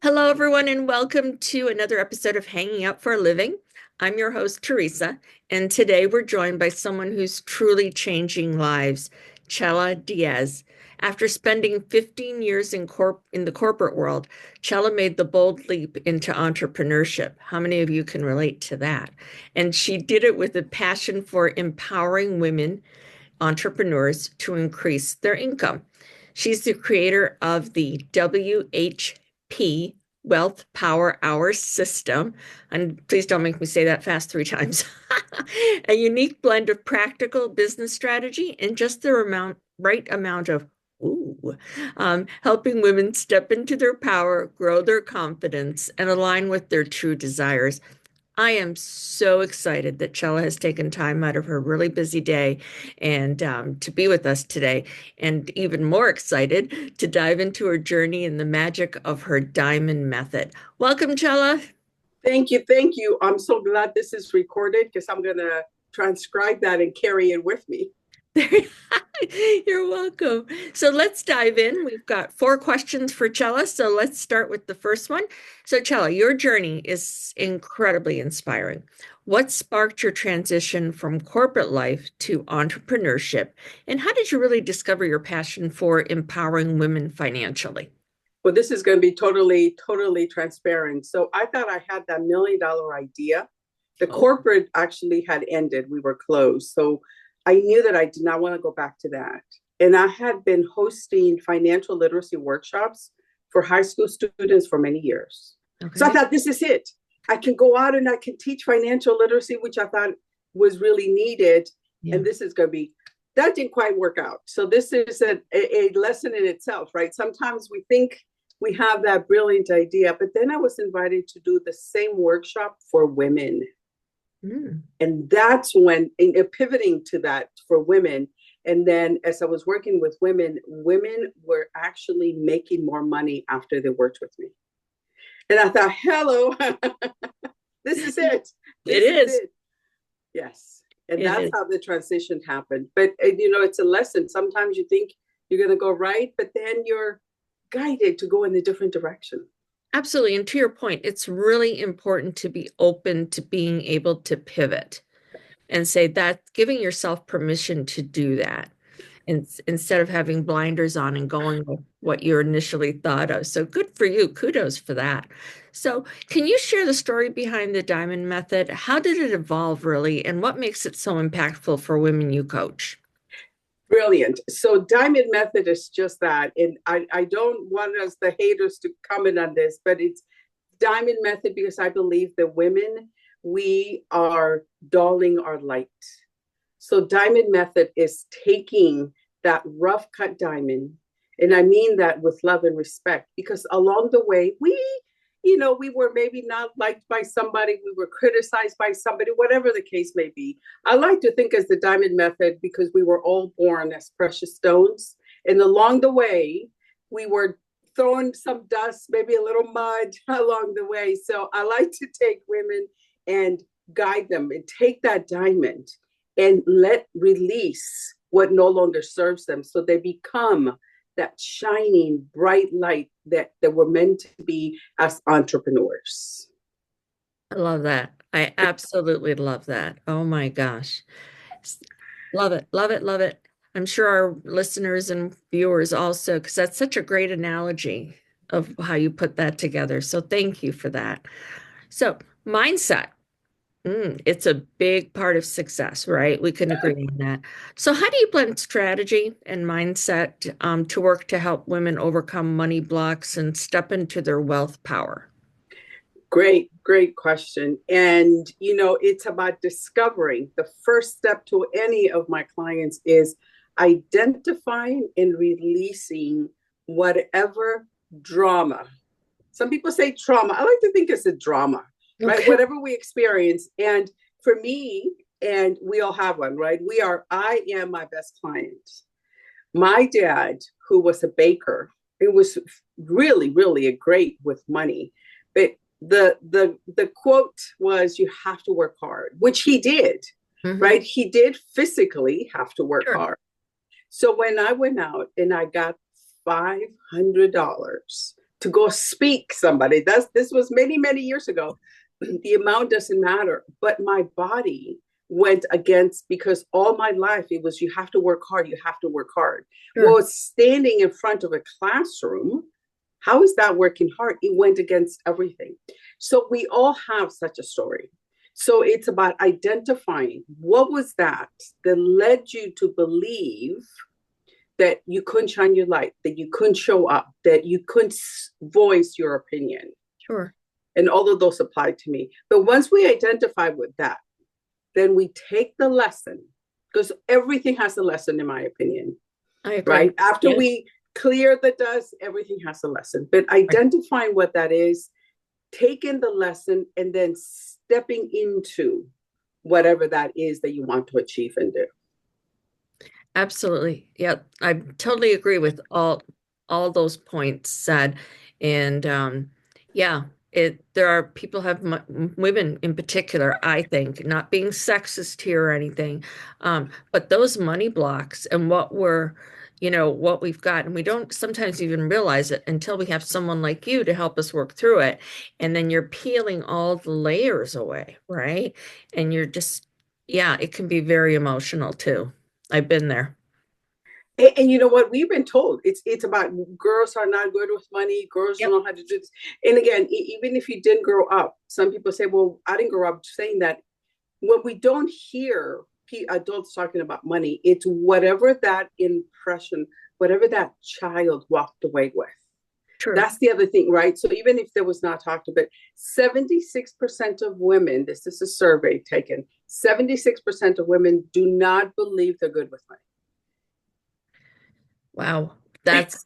Hello, everyone, and welcome to another episode of Hanging Out for a Living. I'm your host, Teresa, and today we're joined by someone who's truly changing lives, Chella Diaz. After spending 15 years in the corporate world, Chella made the bold leap into entrepreneurship. How many of you can relate to that? And she did it with a passion for empowering women entrepreneurs to increase their income. She's the creator of the WHP Wealth Power Hour system. And please don't make me say that fast three times. A unique blend of practical business strategy and just the right amount of helping women step into their power, grow their confidence, and align with their true desires. I am so excited that Chella has taken time out of her really busy day and to be with us today, and even more excited to dive into her journey and the magic of her diamond method. Welcome, Chella. Thank you. Thank you. I'm so glad this is recorded because I'm going to transcribe that and carry it with me. You're welcome. So let's dive in. We've got four questions for Chella. So let's start with the first one. So, Chella, your journey is incredibly inspiring. What sparked your transition from corporate life to entrepreneurship? And how did you really discover your passion for empowering women financially? Well, this is going to be totally transparent. So I thought I had that $1 million idea. The Oh, corporate actually had ended, we were closed. So I knew that I did not want to go back to that. And I had been hosting financial literacy workshops for high school students for many years. So I okay. thought, this is it. I can go out and I can teach financial literacy, which I thought was really needed. Yeah. And this is going to be, that didn't quite work out. So this is a lesson in itself, right? Sometimes we think we have that brilliant idea, but then I was invited to do the same workshop for women. Mm. And that's when pivoting to that for women. And then as I was working with women, women were actually making more money after they worked with me. And I thought, hello, this is it. It This is is. it. Yes. And It that's is. how the transition happened. But, it's a lesson. Sometimes you think you're going to go right, but then you're guided to go in a different direction. Absolutely. And to your point, it's really important to be open to being able to pivot and say that giving yourself permission to do that instead of having blinders on and going with what you initially thought of. So good for you. Kudos for that. So, can you share the story behind the diamond method? How did it evolve really, and what makes it so impactful for women you coach? Brilliant. So Diamond Method is just that. And I don't want us, the haters, to comment on this, but it's Diamond Method because I believe that women, we are dulling our light. So Diamond Method is taking that rough cut diamond, and I mean that with love and respect, because along the way, we were maybe not liked by somebody, we were criticized by somebody, whatever the case may be. I like to think as the Diamond Method because we were all born as precious stones. And along the way, we were throwing some dust, maybe a little mud along the way. So I like to take women and guide them and take that diamond and let release what no longer serves them so they become that shining bright light that we're meant to be as entrepreneurs. I love that. I absolutely love that. Oh my gosh. Love it, love it, love it. I'm sure our listeners and viewers also, because that's such a great analogy of how you put that together. So thank you for that. So, mindset. It's a big part of success, right? We can agree on that. So, how do you blend strategy and mindset to work to help women overcome money blocks and step into their wealth power? Great question. And, it's about discovering. The first step to any of my clients is identifying and releasing whatever drama. Some people say trauma. I like to think it's a drama, right? Okay. Whatever we experience. And for me, and we all have one, right? I am my best client. My dad, who was a baker, it was really a great with money, but the quote was, you have to work hard, which he did. Hmm. Right, he did physically have to work Sure. hard. So when I went out and I got $500 to go speak somebody. This was many, many years ago. The amount doesn't matter. But my body went against, because all my life it was, you have to work hard, you have to work hard. Sure. Well, standing in front of a classroom, how is that working hard? It went against everything. So we all have such a story. So it's about identifying what was that led you to believe that you couldn't shine your light, that you couldn't show up, that you couldn't voice your opinion. Sure. And all of those apply to me. But once we identify with that, then we take the lesson, because everything has a lesson, in my opinion, I agree. right? After Yeah. we clear the dust, everything has a lesson. But identifying what that is, taking the lesson, and then stepping into whatever that is that you want to achieve and do. Absolutely. Yeah, I totally agree with all those points said. And yeah, there are people have women in particular, I think, not being sexist here or anything, but those money blocks and what we've got, and we don't sometimes even realize it until we have someone like you to help us work through it. And then you're peeling all the layers away, right? And you're just, yeah, it can be very emotional too. I've been there. And you know what? We've been told it's about girls are not good with money. Girls don't Yep, know how to do this. And again, even if you didn't grow up, some people say, "Well, I didn't grow up saying that." When we don't hear adults talking about money, it's whatever that impression, whatever that child walked away with. true. That's the other thing, right? So even if there was not talked about, 76% of women, this is a survey taken, 76% of women do not believe they're good with money. Wow. That's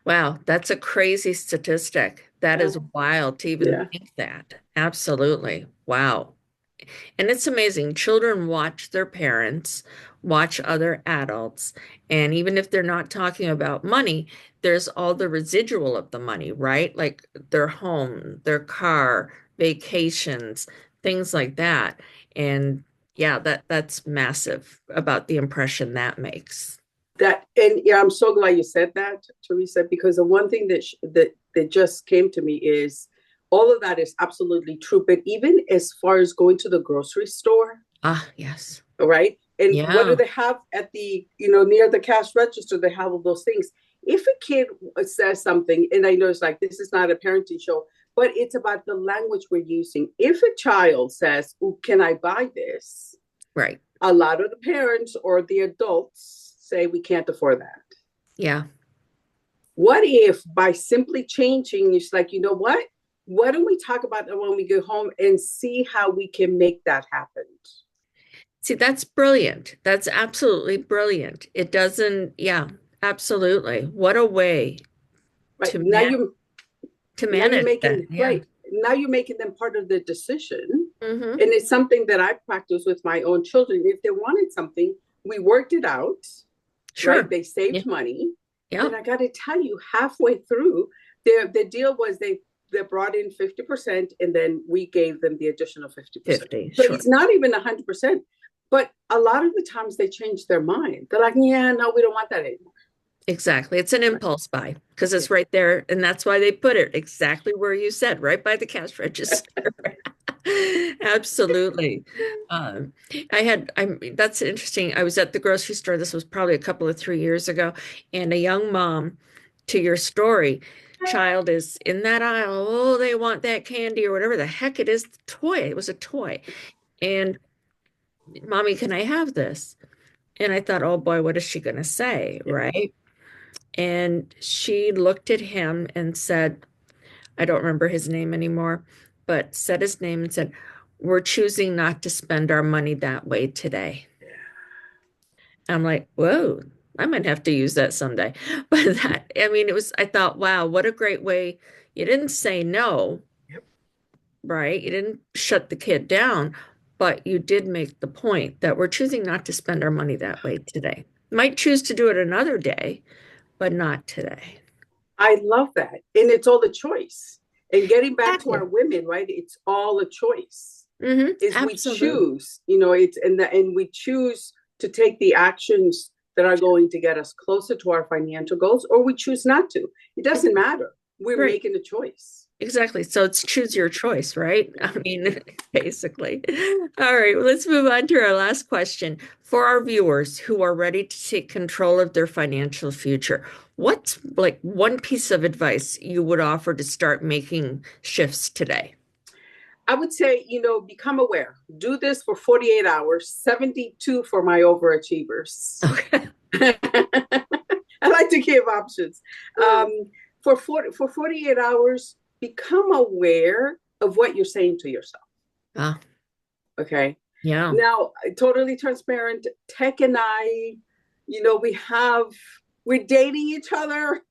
wow, that's a crazy statistic. That Yeah. is wild to even Yeah. think that. Absolutely. Wow. And it's amazing. Children watch their parents, watch other adults, and even if they're not talking about money, there's all the residual of the money, right? Like their home, their car, vacations, things like that. And yeah, that's massive about the impression that makes. And yeah, I'm so glad you said that, Teresa, because the one thing that just came to me is all of that is absolutely true. But even as far as going to the grocery store, Ah, yes. right? And what do Yeah, they have at the, near the cash register? They have all those things. If a kid says something, and I know it's like, this is not a parenting show, but it's about the language we're using. If a child says, "Ooh, can I buy this?" right. A lot of the parents or the adults say, "We can't afford that." Yeah. What if by simply changing, it's like, you know what? Why don't we talk about that when we get home and see how we can make that happen? See, that's brilliant. That's absolutely brilliant. It doesn't, yeah, absolutely. What a way Right to now, you're manage that. making Yeah. right now you're making them part of the decision, Hmm. and it's something that I practice with my own children. If they wanted something, we worked it out. Right, Sure. they Yeah. saved money, Yeah. but I got to tell you, halfway through, the deal was they brought in 50%, and then we gave them the additional 50%. 50. So Sure. it's not even 100%. But a lot of the times they change their mind. They're like, "Yeah, no, we don't want that anymore." Exactly. It's an Right? impulse buy because Yeah. it's right there. And that's why they put it exactly where you said, right by the cash register. Absolutely. Um, that's interesting. I was at the grocery store. This was probably a couple of 3 years ago, and a young mom, to your story, child is in that aisle. Oh, they want that candy or whatever the heck it is. Toy. It was a toy. And mommy, can I have this? And I thought, oh boy, what is she going to say? Yeah. Right. And she looked at him and said, I don't remember his name anymore, but said his name and said, "We're choosing not to spend our money that way today." I'm like, whoa, I might have to use that someday. But that, I mean, I thought, wow, what a great way. You didn't say no, Yep. right? You didn't shut the kid down, but you did make the point that we're choosing not to spend our money that way today. Might choose to do it another day, but not today. I love that. And it's all the choice. And getting back to our Exactly. women, right? It's all a choice. Is we Absolutely. choose, it's and we choose to take the actions that are going to get us closer to our financial goals, or we choose not to. It doesn't matter. We're Right. making a choice. Exactly. So it's choose your choice, right? I mean, basically. All right, well, let's move on to our last question. For our viewers who are ready to take control of their financial future, what's like one piece of advice you would offer to start making shifts today? I would say, become aware. Do this for 48 hours, 72 for my overachievers. Okay. I like to give options. Um, for 48 hours, become aware of what you're saying to yourself. Ah, Okay. yeah. Now, totally transparent, Tech and I, we're dating each other.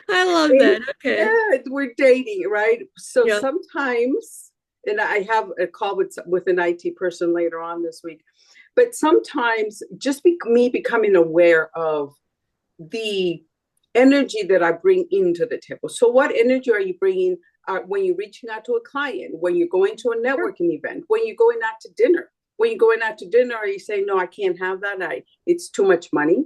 I love that. Okay. Yeah, we're dating, right? So Yeah. sometimes, and I have a call with an IT person later on this week, but sometimes just me becoming aware of the energy that I bring into the table. So, what energy are you bringing when you're reaching out to a client, when you're going to a Sure. networking event, when you're going out to dinner? When you're going out to dinner, are you saying, no, I can't have that? It's too much money.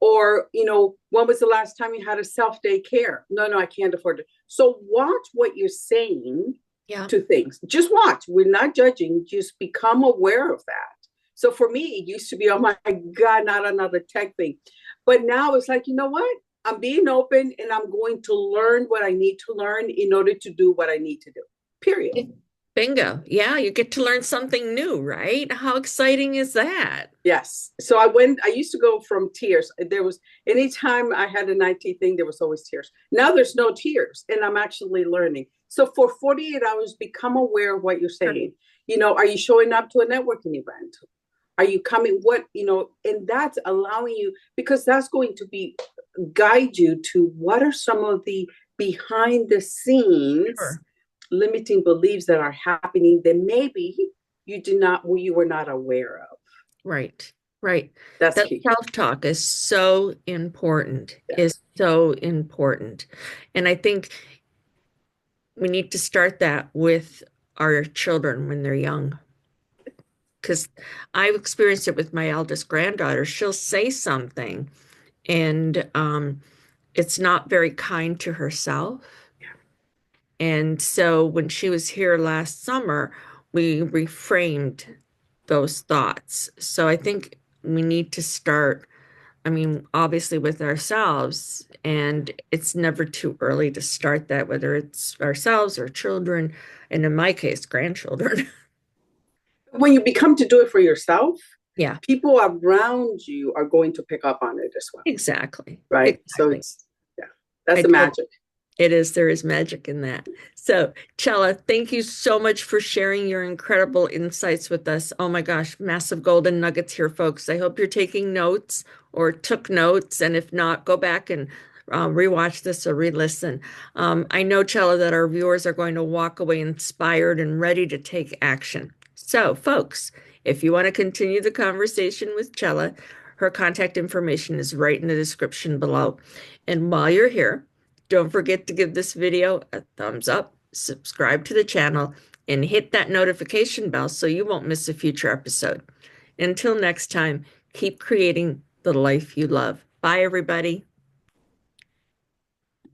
Or, when was the last time you had a self day care? No, no, I can't afford it. So watch what you're saying Yeah. to things. Just watch. We're not judging. Just become aware of that. So for me, it used to be, oh my God, not another tech thing. But now it's like, you know what? I'm being open and I'm going to learn what I need to learn in order to do what I need to do. Period. Bingo. Yeah, you get to learn something new, right? How exciting is that? Yes. So I used to go from tears. There was, anytime I had an IT thing, there was always tears. Now there's no tears and I'm actually learning. So for 48 hours, become aware of what you're Sure. saying. Are you showing up to a networking event? Are you coming? And that's allowing you, because that's going to guide you to what are some of the behind the scenes Sure. limiting beliefs that are happening that maybe you were not aware of. Right. Right. That's That key. self-talk is so important, is Yes. so important. And I think we need to start that with our children when they're young. Because I've experienced it with my eldest granddaughter. She'll say something and it's not very kind to herself. And so when she was here last summer, we reframed those thoughts. So I think we need to start, I mean, obviously with ourselves, and it's never too early to start that, whether it's ourselves or children, and in my case, grandchildren. When you become to do it for yourself, Yeah, people around you are going to pick up on it as well. exactly. Right. So Exactly. yeah, that's I the told magic. It is, there is magic in that. So, Chella, thank you so much for sharing your incredible insights with us. Oh my gosh, massive golden nuggets here, folks. I hope you're taking notes or took notes. And if not, go back and rewatch this or re-listen. I know, Chella, that our viewers are going to walk away inspired and ready to take action. So, folks, if you want to continue the conversation with Chella, her contact information is right in the description below. And while you're here, don't forget to give this video a thumbs up, subscribe to the channel, and hit that notification bell so you won't miss a future episode. Until next time, keep creating the life you love. Bye, everybody.